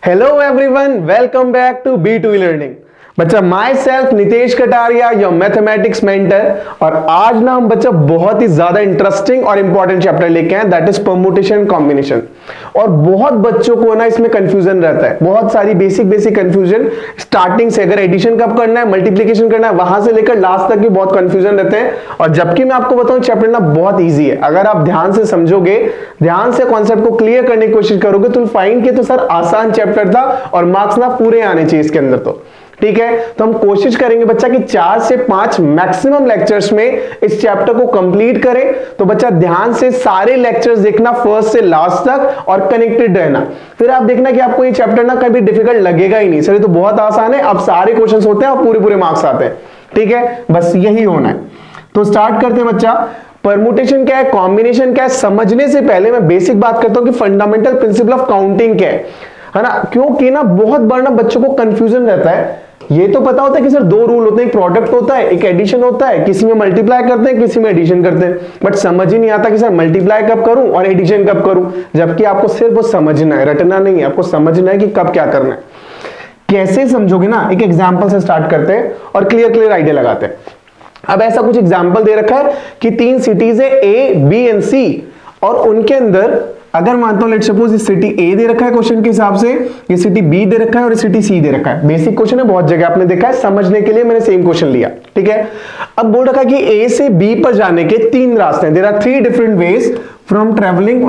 Hello everyone, welcome back to B2 learning. बच्चा myself Nitesh Kataria, your mathematics mentor. और आज ना हम बच्चा बहुत ही ज्यादा इंटरेस्टिंग और इंपॉर्टेंट चैप्टर लेके आए, दैट इज परमुटेशन कॉम्बिनेशन। और बहुत बच्चों को ना इसमें कंफ्यूजन रहता है, बहुत सारी बेसिक कंफ्यूजन स्टार्टिंग से। अगर एडिशन कब करना है, मल्टीप्लीकेशन करना है, वहां से लेकर लास्ट तक भी बहुत कंफ्यूजन रहते हैं। और जबकि मैं आपको बताऊं चैप्टर ना बहुत ईजी है, अगर आप ध्यान से समझोगे, ध्यान से कॉन्सेप्ट को क्लियर करने की कोशिश करोगे तो फाइंड के तो सर आसान चैप्टर था और मार्क्स ना पूरे आने चाहिए इसके अंदर। तो ठीक है, तो हम कोशिश करेंगे बच्चा कि 4 से 5 मैक्सिमम लेक्चर्स में इस चैप्टर को कंप्लीट करें। तो बच्चा ध्यान से सारे लेक्चर्स देखना फर्स्ट से लास्ट तक और कनेक्टेड रहना, फिर आप देखना कि आपको ये चैप्टर ना कभी डिफिकल्ट लगेगा ही नहीं। सर ये तो बहुत आसान है, अब सारे क्वेश्चंस होते हैं और पूरे मार्क्स आते हैं। ठीक है, बस यही होना है। तो स्टार्ट करते हैं बच्चा। परमुटेशन क्या है, कॉम्बिनेशन क्या है, समझने से पहले मैं बेसिक बात करता हूं कि फंडामेंटल प्रिंसिपल ऑफ काउंटिंग क्या है ना। क्योंकि ना बहुत बार ना बच्चों को कंफ्यूजन रहता है। ये तो पता होता है कि सर 2 रूल होते हैं, एक प्रोडक्ट होता है, एक एडिशन होता है, किसी में मल्टीप्लाई करते हैं, किसी में एडिशन करते हैं, बट समझ ही नहीं आता कि सर मल्टीप्लाई कब करूं और एडिशन कब करूं। जबकि आपको सिर्फ वो समझना है, रटना नहीं है, आपको समझना है कि कब क्या करना है। कैसे समझोगे ना, एक एग्जाम्पल से स्टार्ट करते हैं और क्लियर आइडिया लगाते हैं। अब ऐसा कुछ एग्जाम्पल दे रखा है कि 3 सिटीज है A, B एंड C, और उनके अंदर अगर मानता हूं लेट सपोज इस सिटी ए दे रखा है क्वेश्चन के हिसाब से, ये सिटी बी दे रखा है और ये सिटी सी दे रखा है। बेसिक क्वेश्चन है, बहुत जगह आपने देखा है, समझने के लिए मैंने सेम क्वेश्चन लिया। ठीक है, अब बोल रखा है कि ए से बी पर जाने के 3 रास्ते हैं। There are 3 different ways from travelling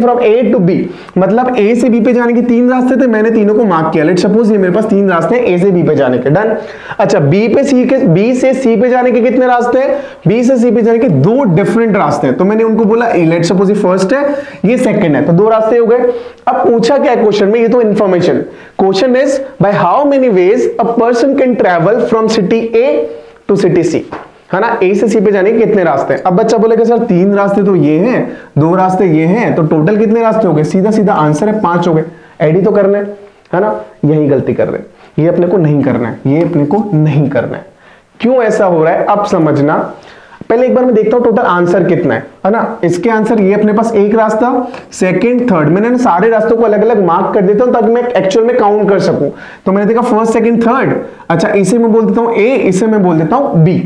from A to B. मतलब ए से बी पे जाने के 3 रास्ते थे, मैंने तीनों को मार्क किया। लेट सपोज ये मेरे पास 3 रास्ते हैं ए से बी पे जाने के, डन। अच्छा, बी से सी पे जाने के कितने रास्ते हैं, बी से सी पे जाने के 2 डिफरेंट रास्ते हैं। तो मैंने उनको बोला लेट सपोज ये फर्स्ट है, ये सेकंड है, तो 2 रास्ते हो गए। अब पूछा क्या है क्वेश्चन में, ये तो information. Question is by how many ways a person can travel from city A to city C, है ना। ए से सी पे जाने के कितने रास्ते हैं। अब बच्चा बोलेगा सर 3 रास्ते तो ये हैं, 2 रास्ते ये हैं, तो टोटल कितने रास्ते हो गए। सीधा आंसर है 5 हो गए। एड ही तो करना है ना। यही गलती कर रहे हैं, ये अपने को नहीं करना है, ये अपने को नहीं करना है। क्यों ऐसा हो रहा है अब समझना। पहले एक बार मैं देखता हूं टोटल आंसर कितना है ना। इसके आंसर ये अपने पास एक रास्ता, सेकंड, थर्ड। मैंने सारे रास्तों को अलग अलग मार्क कर देता हूं ताकि मैं एक्चुअल में काउंट कर सकूं। तो मैंने देखा फर्स्ट, सेकंड, थर्ड। अच्छा, इसे मैं बोल देता हूं ए, इसे मैं बोल देता हूं बी।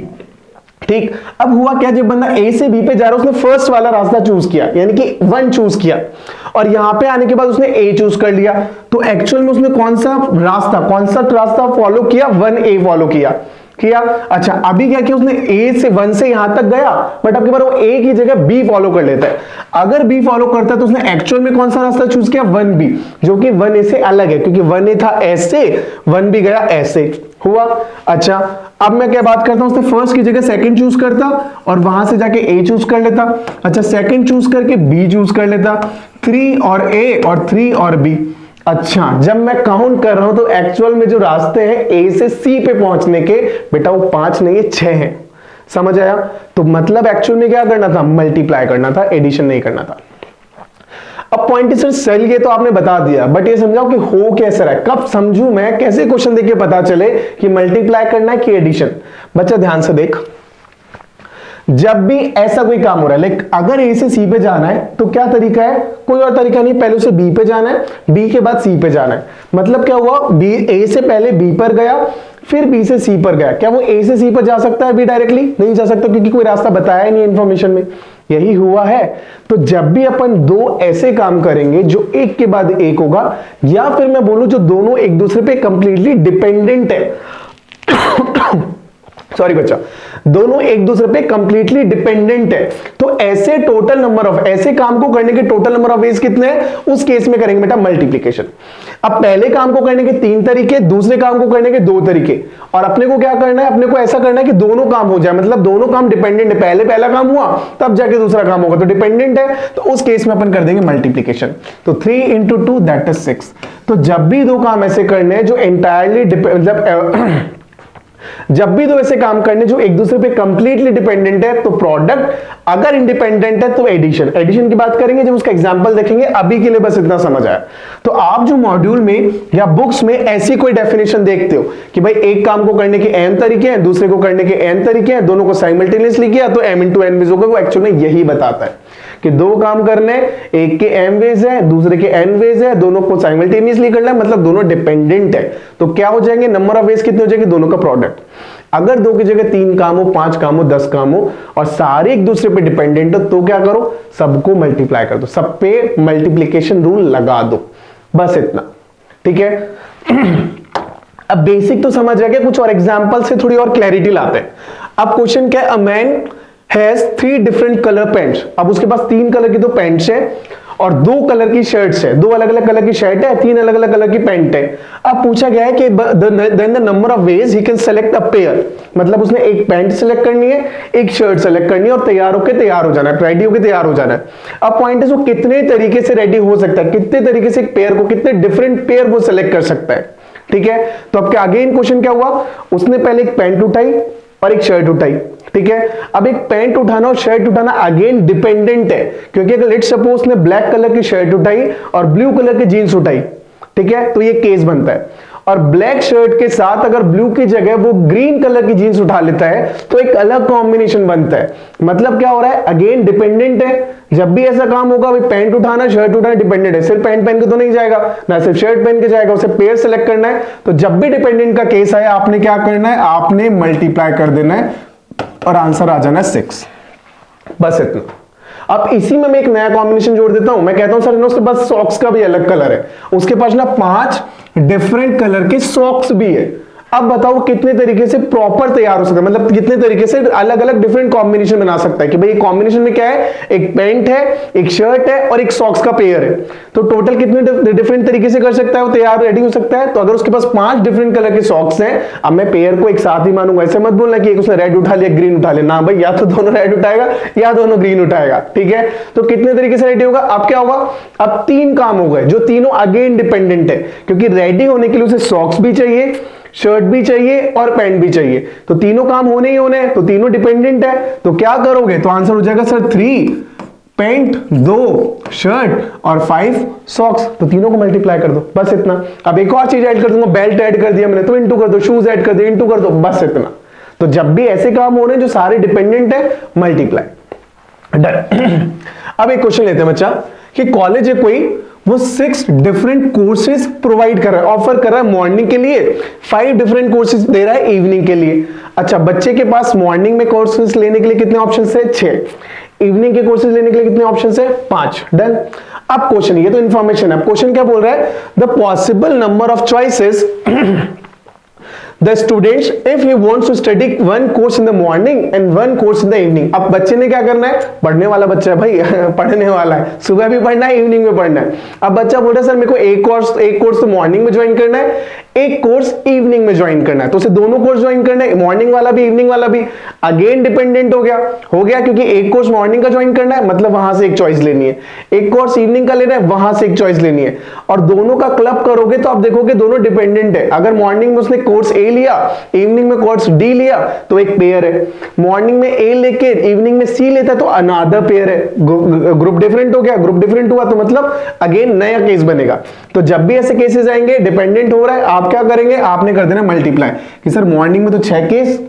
ठीक, अब हुआ क्या, जब बंदा ए से बी पे जा रहा है उसने फर्स्ट वाला रास्ता चूज किया, यानी कि 1 चूज किया, और यहां पे आने के बाद उसने ए चूज कर लिया। तो एक्चुअल में उसने कौन सा रास्ता फॉलो किया, 1A फॉलो किया। अच्छा, अभी क्या किया उसने ए से 1 से यहां तक गया, बट आपके बार वो ए की जगह बी फॉलो कर लेता है। अगर बी फॉलो करता है तो उसने एक्चुअल में कौन सा रास्ता चूज किया, 1B, जो कि 1A से अलग है, क्योंकि 1A था ऐसे, 1B गया ऐसे हुआ। अच्छा, अब मैं क्या बात करता हूं, उसने फर्स्ट की जगह सेकंड चूज करता और वहां से जाके ए चूज कर लेता। अच्छा, सेकंड चूज करके बी चूज कर लेता, 3 और ए और 3 और बी। अच्छा, जब मैं काउंट कर रहा हूं तो एक्चुअल में जो रास्ते हैं ए से सी पे पहुंचने के, बेटा वो 5 नहीं है, 6 हैं। समझ आया। तो मतलब एक्चुअल में क्या करना था, मल्टीप्लाई करना था, एडिशन नहीं करना था। अब पॉइंट सर सेल ये तो आपने बता दिया, बट ये समझाओ कि हो कैसे रहा है, कब समझूं मैं, कैसे क्वेश्चन देख के पता चले कि मल्टीप्लाई करना है कि एडिशन। बच्चा ध्यान से देख, जब भी ऐसा कोई काम हो रहा है, लाइक अगर ए से सी पे जाना है तो क्या तरीका है, कोई और तरीका नहीं, पहले उसे बी पे जाना है, बी के बाद सी पे जाना है। मतलब क्या हुआ, बी ए से पहले बी पर गया, फिर बी से सी पर गया। क्या वो ए से सी पर जा सकता है बी डायरेक्टली? नहीं जा सकता, क्योंकि कोई रास्ता बताया ही नहीं इंफॉर्मेशन में। यही हुआ है। तो जब भी अपन 2 ऐसे काम करेंगे जो एक के बाद एक होगा, या फिर मैं बोलूं जो दोनों एक दूसरे पे कंप्लीटली डिपेंडेंट है सॉरी बच्चा, दोनों एक दूसरे पे कंप्लीटली डिपेंडेंट है, तो ऐसे टोटल नंबर ऑफ, ऐसे काम को करने के टोटल नंबर ऑफ वेज कितने हैं, उस केस में करेंगे बेटा मल्टीप्लिकेशन। अब पहले काम को करने के 3 तरीके, दूसरे काम को करने के 2 तरीके, और अपने को क्या करना है, अपने को ऐसा करना है कि दोनों काम हो जाए, मतलब दोनों काम डिपेंडेंट है। पहले पहला काम हुआ तब जाके दूसरा काम होगा, तो डिपेंडेंट है, तो उस केस में अपन कर देंगे मल्टीप्लिकेशन। तो 3 × 2 दैट इज 6। तो जब भी 2 काम ऐसे करने हैं जो एंटायरली मतलब जब भी 2 ऐसे काम करने जो एक दूसरे पे कंप्लीटली डिपेंडेंट है, तो प्रोडक्ट, अगर इंडिपेंडेंट है तो एडिशन। एडिशन की बात करेंगे जब उसका एग्जांपल देखेंगे, अभी के लिए बस इतना समझ आया। तो आप जो मॉड्यूल में या बुक्स में ऐसी कोई डेफिनेशन देखते हो कि भाई एक काम को करने के n तरीके हैं, दूसरे को करने के n तरीके हैं, दोनों को साइमल्टेनियसली किया तो m × n वेज होगा, वो एक्चुअल में यही बताता है। कि दो काम करने, एक के m वेज है, दूसरे के n वेज है, दोनों को साइमल्टेनियसली करना है, मतलब दोनों डिपेंडेंट है। तो क्या हो जाएंगे, नंबर ऑफ वेज कितने हो जाएंगे, दोनों का प्रोडक्ट। अगर दो की जगह 3 काम हो, 5 काम हो, 10 काम हो और सारे एक दूसरे पे डिपेंडेंट हो, तो क्या करो, सबको मल्टीप्लाई कर दो, सब पे मल्टीप्लीकेशन रूल लगा दो, बस इतना। ठीक है, अब बेसिक तो समझ आ गया, कुछ और एग्जांपल से थोड़ी और क्लैरिटी लाते हैं। अब क्वेश्चन क्या है, a man has 3 different colour pants. अब उसके पास 3 कलर की 2 पैंट्स है और 2 कलर की शर्ट्स है, 2 अलग अलग कलर की शर्ट है, 3 अलग अलग कलर की पैंट है। अब पूछा गया है कि then the number of ways he can select a pair, मतलब उसने एक पैंट सेलेक्ट करनी है, एक शर्ट सेलेक्ट करनी है और तैयार होकर तैयार हो जाना है, रेडी होकर तैयार हो जाना है। अब पॉइंट है वो कितने तरीके से रेडी हो सकता है, कितने तरीके से एक पेयर को, कितने डिफरेंट पेयर वो सेलेक्ट कर सकता है। ठीक है, तो अब क्या अगेन क्वेश्चन क्या हुआ, उसने पहले एक पैंट उठाई और एक शर्ट उठाई। ठीक है, अब एक पैंट उठाना और शर्ट उठाना अगेन डिपेंडेंट है, क्योंकि अगर लेट्स सपोज उसने ब्लैक कलर की शर्ट उठाई और ब्लू कलर की जीन्स उठाई, ठीक है, तो ये केस बनता है। और ब्लैक शर्ट के साथ अगर ब्लू की जगह वो ग्रीन कलर की जीन्स उठा लेता है तो एक अलग कॉम्बिनेशन बनता है। मतलब क्या हो रहा है, अगेन डिपेंडेंट है। जब भी ऐसा काम होगा, भाई पैंट उठाना शर्ट उठाना डिपेंडेंट है, सिर्फ पैंट पहन के तो नहीं जाएगा, ना सिर्फ शर्ट पहन के जाएगा, उसे पेयर सेलेक्ट करना है। तो जब भी डिपेंडेंट का केस आया, आपने क्या करना है, आपने मल्टीप्लाई कर देना है और आंसर आ जाना है 6, बस इतना। अब इसी में मैं एक नया कॉम्बिनेशन जोड़ देता हूं, मैं कहता हूं सर उसके पास सॉक्स का भी अलग कलर है, उसके पास ना 5 डिफरेंट कलर के सॉक्स भी है। अब बताओ कितने तरीके से प्रॉपर तैयार हो सकता है, मतलब कितने तरीके से अलग अलग डिफरेंट कॉम्बिनेशन बना सकता है कि भाई कॉम्बिनेशन में क्या है, एक पैंट है, एक शर्ट है और एक सॉक्स का पेयर है। तो टोटल कितने डिफरेंट तरीके से कर सकता है वो तैयार रेडी हो सकता है। तो अगर उसके पास 5 डिफरेंट कलर के सॉक्स हैं, अब मैं पेयर को एक साथ ही मानूंगा, ऐसे मत बोलना कि एक उसने रेड उठा लिया ग्रीन उठा लिया, ना भाई, या तो दोनों रेड उठाएगा या दोनों ग्रीन उठाएगा। ठीक है, तो कितने तरीके से रेडी होगा, अब क्या होगा, अब 3 काम हो गए जो तीनों अगेन डिपेंडेंट है, क्योंकि रेडी होने के लिए उसे सॉक्स भी चाहिए, शर्ट भी चाहिए और पैंट भी चाहिए, तो तीनों काम होने ही होने हैं, तो तीनों डिपेंडेंट है। तो क्या करोगे, तो आंसर हो जाएगा सर 3 पैंट, 2 शर्ट और 5 सॉक्स। तो तीनों को मल्टीप्लाई कर दो, बस इतना। अब एक और चीज ऐड कर दूंगा, बेल्ट ऐड कर दिया मैंने तो इंटू कर दो, शूज ऐड कर दिया इंटू कर दो, बस इतना। तो जब भी ऐसे काम हो रहे हैं जो सारे डिपेंडेंट है, मल्टीप्लाई, डन। अब एक क्वेश्चन लेते हैं बच्चा कि कॉलेज है कोई, वो 6 डिफरेंट कोर्सेज प्रोवाइड कर रहा है, ऑफर कर रहा है मॉर्निंग के लिए, 5 डिफरेंट कोर्सेज दे रहा है इवनिंग के लिए। अच्छा, बच्चे के पास मॉर्निंग में कोर्सेज लेने के लिए कितने ऑप्शंस है, 6, इवनिंग के कोर्सेज लेने के लिए कितने ऑप्शंस है, 5, डन। अब क्वेश्चन, ये तो इंफॉर्मेशन है, क्वेश्चन क्या बोल रहा है, the possible number of choices the students if he wants to study one course in the morning and one course in the evening। अब बच्चे ने क्या करना है, पढ़ने वाला बच्चा है भाई पढ़ने वाला है, सुबह भी पढ़ना है इवनिंग में पढ़ना है। अब बच्चा बोल रहा है सर मेरे को एक कोर्स तो मॉर्निंग में ज्वाइन करना है, एक कोर्स इवनिंग में ज्वाइन करना है, तो उसे दोनों कोर्स ज्वाइन करना है, मॉर्निंग वाला भी इवनिंग वाला भी। अगेन डिपेंडेंट हो गया क्योंकि एक कोर्स मॉर्निंग का ज्वाइन करना है, मतलब वहां से एक चॉइस लेनी है, एक कोर्स इवनिंग का लेना है, वहां से एक चॉइस लेनी है, और दोनों का क्लब करोगे तो आप देखोगे दोनों डिपेंडेंट है। अगर मॉर्निंग में उसने कोर्स ए लिया, इवनिंग में कोर्स डी लिया, तो एक पेयर है। मॉर्निंग में ए लेके इवनिंग में सी लेता है तो अनदर पेयर है, ग्रुप डिफरेंट हो गया, ग्रुप डिफरेंट हुआ तो मतलब अगेन नया केस बनेगा। तो जब भी ऐसे केसेस आएंगे डिपेंडेंट हो रहा है, आप क्या करेंगे, आपने कर देना मल्टीप्लाई कि सर मॉर्निंग में तो 6 केस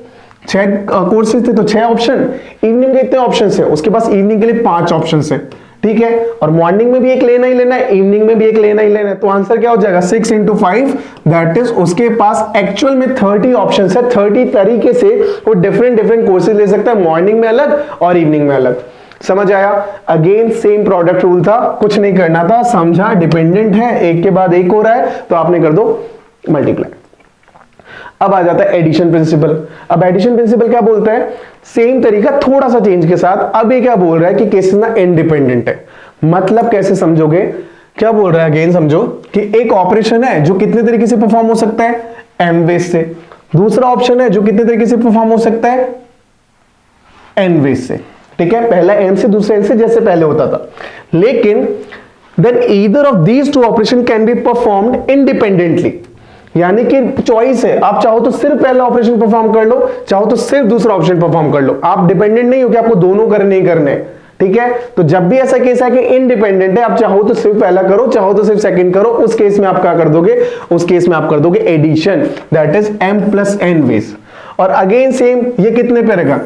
6 कोर्सेज थे तो 6 ऑप्शन, इवनिंग के इतने ऑप्शन है, उसके पास इवनिंग के लिए 5 ऑप्शन है। ठीक है, और मॉर्निंग में भी एक लेना ही लेना है, इवनिंग में भी एक लेना ही लेना है, तो आंसर क्या हो जाएगा 6 × 5, दैट इज उसके पास एक्चुअल में 30 ऑप्शन है। 30 तरीके से वो डिफरेंट कोर्सेज ले सकता है, मॉर्निंग में अलग और इवनिंग में अलग। समझ आया, अगेन सेम प्रोडक्ट रूल था, कुछ नहीं करना था, समझा, डिपेंडेंट है, एक के बाद एक हो रहा है तो आपने कर दो मल्टीप्लाई। अब आ जाता है एडिशन प्रिंसिपल। अब एडिशन प्रिंसिपल क्या बोलता है, सेम तरीका थोड़ा सा चेंज के साथ। अब ये क्या बोल रहा है कि केसेस ना इंडिपेंडेंट है, मतलब कैसे समझोगे, क्या बोल रहा है अगेन समझो कि एक ऑपरेशन है जो कितने तरीके से परफॉर्म हो सकता है, एम वेज से, दूसरा ऑप्शन है जो कितने तरीके से परफॉर्म हो सकता है, एन वेज से। ठीक है, पहला एम से दूसरा एन से जैसे पहले होता था, लेकिन then either of these two operation can be performed independently, यानी कि चॉइस है, आप चाहो तो सिर्फ पहला ऑपरेशन परफॉर्म कर लो, चाहो तो सिर्फ दूसरा ऑप्शन परफॉर्म कर लो, आप डिपेंडेंट नहीं हो कि आपको दोनों करने ही करने। ठीक है, तो जब भी ऐसा केस है कि इंडिपेंडेंट है, आप चाहो तो सिर्फ पहला करो, चाहो तो सिर्फ सेकंड करो, उस केस में आप क्या कर दोगे, उस केस में आप कर दोगे addition, that is m + n ways. और अगेन सेम, ये कितने पे रहेगा,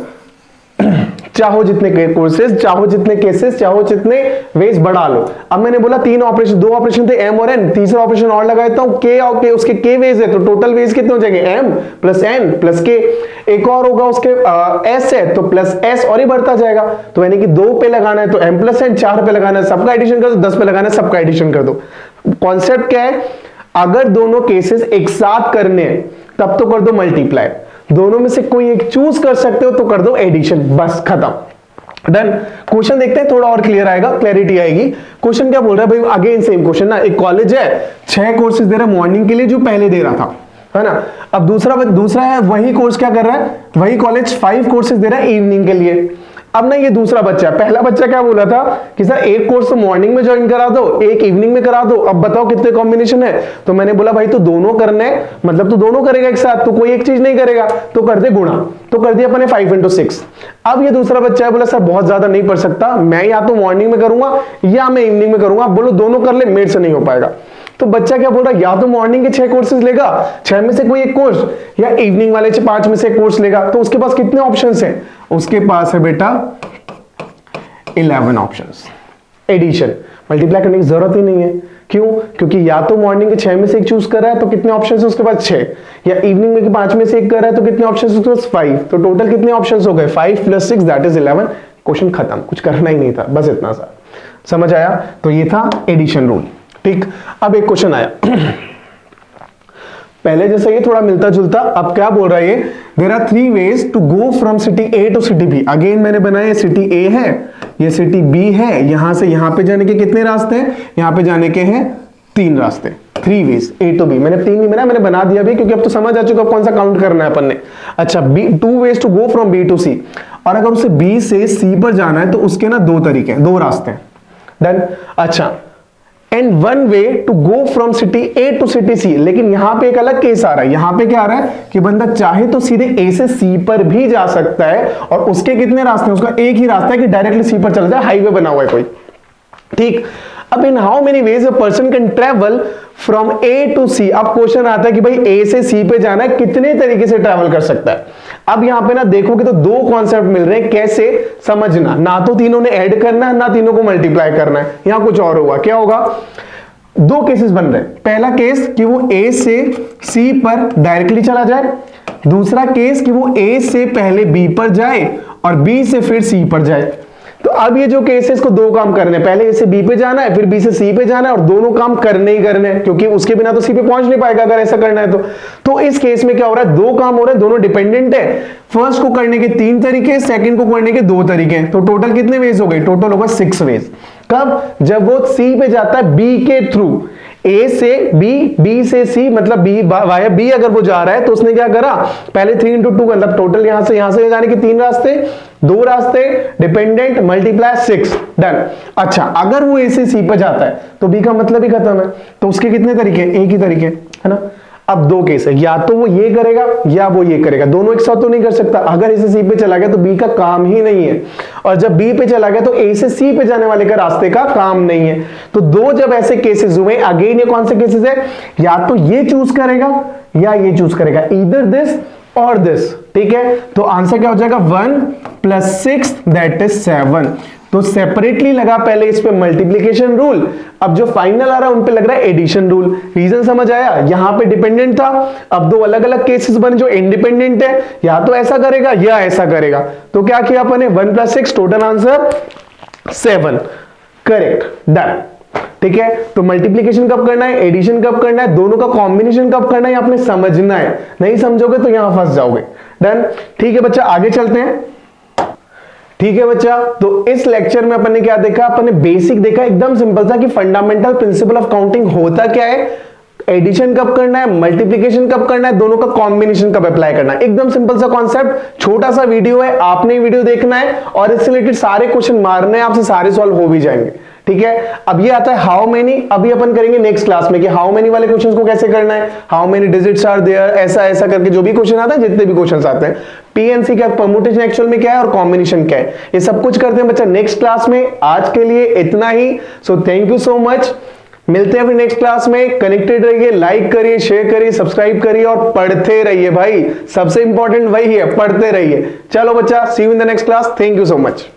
चाहो जितने कोर्सेज, चाहो जितने केसेस, चाहो जितने वेज बढ़ा लो। अब मैंने बोला 3 ऑपरेशन, 2 ऑपरेशन थे m और n, तीसरा ऑपरेशन और लगा देता हूं k और k, उसके k वेज है तो टोटल वेज कितने हो जाएंगे m plus n plus k। एक और होगा उसके s है तो प्लस s और ही बढ़ता जाएगा। तो यानी कि 2 पे लगाना है तो m प्लस n, 4 पे लगाना है सबका एडिशन कर दो, 10 पे लगाना है सबका एडिशन कर दो। कॉन्सेप्ट क्या है, अगर दोनों केसेस एक साथ करने हैं तब तो कर दो मल्टीप्लाई, दोनों में से कोई एक चूज कर सकते हो तो कर दो एडिशन, बस खत्म, डन। क्वेश्चन देखते हैं, थोड़ा और क्लियर आएगा, क्लैरिटी आएगी। क्वेश्चन क्या बोल रहा है भाई, अगेन सेम क्वेश्चन ना, एक कॉलेज है 6 कोर्सेज दे रहा है मॉर्निंग के लिए जो पहले दे रहा था, है ना। अब दूसरा है वही कोर्स क्या कर रहा है, वही कॉलेज 5 कोर्सेज दे रहा है इवनिंग के लिए। अब ना ये दूसरा बच्चा है, पहला बच्चा क्या बोला था कि सर एक कोर्स तो मॉर्निंग में ज्वाइन करा दो, एक इवनिंग में करा दो, अब बताओ कितने कॉम्बिनेशन है। तो मैंने बोला भाई तो दोनों करने, मतलब तो दोनों करेगा एक साथ, तो कोई एक चीज नहीं करेगा, तो कर दे गुणा, तो कर दिया अपने 5 × 6। अब ये दूसरा बच्चा है, बोला सर बहुत ज्यादा नहीं पढ़ सकता, मैं या तो मॉर्निंग में करूंगा या मैं इवनिंग में करूंगा, बोलो दोनों कर ले, मेरे से नहीं हो पाएगा। तो बच्चा क्या बोल रहा है, या तो मॉर्निंग के 6 कोर्सेज लेगा, 6 में से कोई एक कोर्स, या इवनिंग वाले 5 में से एक कोर्स लेगा। तो उसके पास कितने ऑप्शंस हैं, उसके पास है बेटा 11 ऑप्शंस। एडिशन मल्टीप्लाई करने की जरूरत ही नहीं है, क्यों, क्योंकि या तो मॉर्निंग के 6 में से एक चूज कर रहा है तो कितने ऑप्शंस है उसके पास 6, या इवनिंग में 5 में से एक कर रहा है तो कितने ऑप्शंस उसके पास 5, तो टोटल कितने ऑप्शंस हो गए 5 + 6 दैट इज 11। क्वेश्चन खत्म, कुछ करना ही नहीं था, बस इतना सा, समझ आया। तो ये था एडिशन रूल, ठीक। अब एक क्वेश्चन आया पहले जैसा ये थोड़ा मिलता जुलता, अब क्या बोल रहा है ये, there are 3 ways to go from city A to city B. Again मैंने बनाया सिटी ए है, ये सिटी बी है, यहां से यहां पे जाने के कितने रास्ते हैं, यहां पे जाने के हैं 3 रास्ते, 3 वेज ए टू बी। मैंने 3 नहीं बनाया, मैंने बना दिया भी, क्योंकि अब तो समझ आ चुका कौन सा काउंट करना है अपन ने। अच्छा, 2 ways to go from B to C, और अगर उसे बी से सी पर जाना है तो उसके ना 2 तरीके हैं, 2 रास्ते हैं, डन। अच्छा, and 1 way to go from city A to city C, लेकिन यहां पे एक अलग केस आ रहा है। यहां पे क्या आ रहा है कि बंदा चाहे तो सीधे ए से सी पर भी जा सकता है, और उसके कितने रास्ते हैं, उसका एक ही रास्ता है कि डायरेक्टली सी पर चला जाए, हाईवे बना हुआ है कोई, ठीक। अब इन how many ways a person can travel from A to C. अब क्वेश्चन आता है कि भाई ए से सी पे जाना है, कितने तरीके से ट्रेवल कर सकता है। अब यहां पे ना देखोगे तो 2 कॉन्सेप्ट मिल रहे हैं, कैसे समझना, ना तो तीनों ने ऐड करना है, ना तीनों को मल्टीप्लाई करना है। यहां कुछ और होगा, क्या होगा, 2 केसेस बन रहे हैं। पहला केस कि वो ए से सी पर डायरेक्टली चला जाए, दूसरा केस कि वो ए से पहले बी पर जाए और बी से फिर सी पर जाए। तो अब ये जो केस है इसको 2 काम करने हैं, पहले ए से बी पे जाना है, फिर बी से सी पे जाना है, और दोनों काम करने ही करने हैं, क्योंकि उसके बिना तो सी पे पहुंच नहीं पाएगा अगर ऐसा करना है तो इस केस में क्या हो रहा है, 2 काम हो रहे हैं, दोनों डिपेंडेंट है। फर्स्ट को करने के 3 तरीके, सेकंड को करने के 2 तरीके हैं, तो टोटल कितने वेज हो गए, टोटल होगा 6 वेज। कब, जब वो सी पे जाता है बी के थ्रू, ए से बी, बी से सी, मतलब बी वाया बी अगर वो जा रहा है तो उसने क्या करा, पहले 3 × 2, मतलब टोटल यहां से जाने के 3 रास्ते, 2 रास्ते डिपेंडेंट, मल्टीप्लाई 6, डन। अच्छा, अगर वो ए से सी पर जाता है तो बी का मतलब ही खत्म है, तो उसके कितने तरीके, एक ही तरीके, है ना। अब 2 केस है, या तो वो ये करेगा या वो ये करेगा, दोनों एक साथ तो नहीं कर सकता। अगर ए से सी पे चला गया तो बी का काम ही नहीं है, और जब बी पे चला गया तो ए से सी पे जाने वाले का रास्ते का काम नहीं है। तो 2 जब ऐसे केसेस हुए, अगेन ये कौन से केसेस है, या तो ये चूज करेगा या ये चूज करेगा, ईदर दिस और दिस, ठीक है। तो आंसर क्या हो जाएगा, 1 + 6 दैट इज 7। तो सेपरेटली लगा पहले इस पे मल्टीप्लिकेशन रूल, अब जो फाइनल आ रहा है उन पे लग रहा है एडिशन रूल। रीजन समझ आया, यहां पे डिपेंडेंट था, अब 2 अलग अलग केसेस बने जो इंडिपेंडेंट है, या तो ऐसा करेगा या ऐसा करेगा। तो क्या किया अपने, 1 + 6, टोटल आंसर 7, करेक्ट, डन, ठीक है। तो मल्टीप्लिकेशन कब करना है, एडिशन कब करना है, दोनों का कॉम्बिनेशन कब करना है, आपने समझना है, नहीं समझोगे तो यहां फंस जाओगे, डन। ठीक है बच्चा, आगे चलते हैं। ठीक है बच्चा, तो इस लेक्चर में अपन ने क्या देखा, अपन ने बेसिक देखा, एकदम सिंपल था कि फंडामेंटल प्रिंसिपल ऑफ काउंटिंग होता क्या है, एडिशन कब करना है, मल्टीप्लिकेशन कब करना है, दोनों का कॉम्बिनेशन कब अप्लाई करना है, एकदम सिंपल सा कॉन्सेप्ट। छोटा सा वीडियो है, आपने वीडियो देखना है और इससे रिलेटेड सारे क्वेश्चन मारने हैं, आपसे सारे सॉल्व हो भी जाएंगे, ठीक है। अब ये आता है हाउ मेनी, अभी अपन करेंगे नेक्स्ट क्लास में कि हाउ मेनी वाले क्वेश्चंस को कैसे करना है, how many digits are there, ऐसा ऐसा करके जो भी क्वेश्चन आता है, जितने भी क्वेश्चंस आते हैं, पीएनसी क्या, परमुटेशन एक्चुअल में क्या है और कॉम्बिनेशन क्या है, ये सब कुछ करते हैं बच्चा नेक्स्ट क्लास में। आज के लिए इतना ही, so thank you so much. मिलते हैं फिर नेक्स्ट क्लास में। कनेक्टेड रहिए, लाइक करिए, शेयर करिए, सब्सक्राइब करिए और पढ़ते रहिए भाई, सबसे इंपॉर्टेंट वही है, पढ़ते रहिए। चलो बच्चा, see you in the next class. Thank you so much.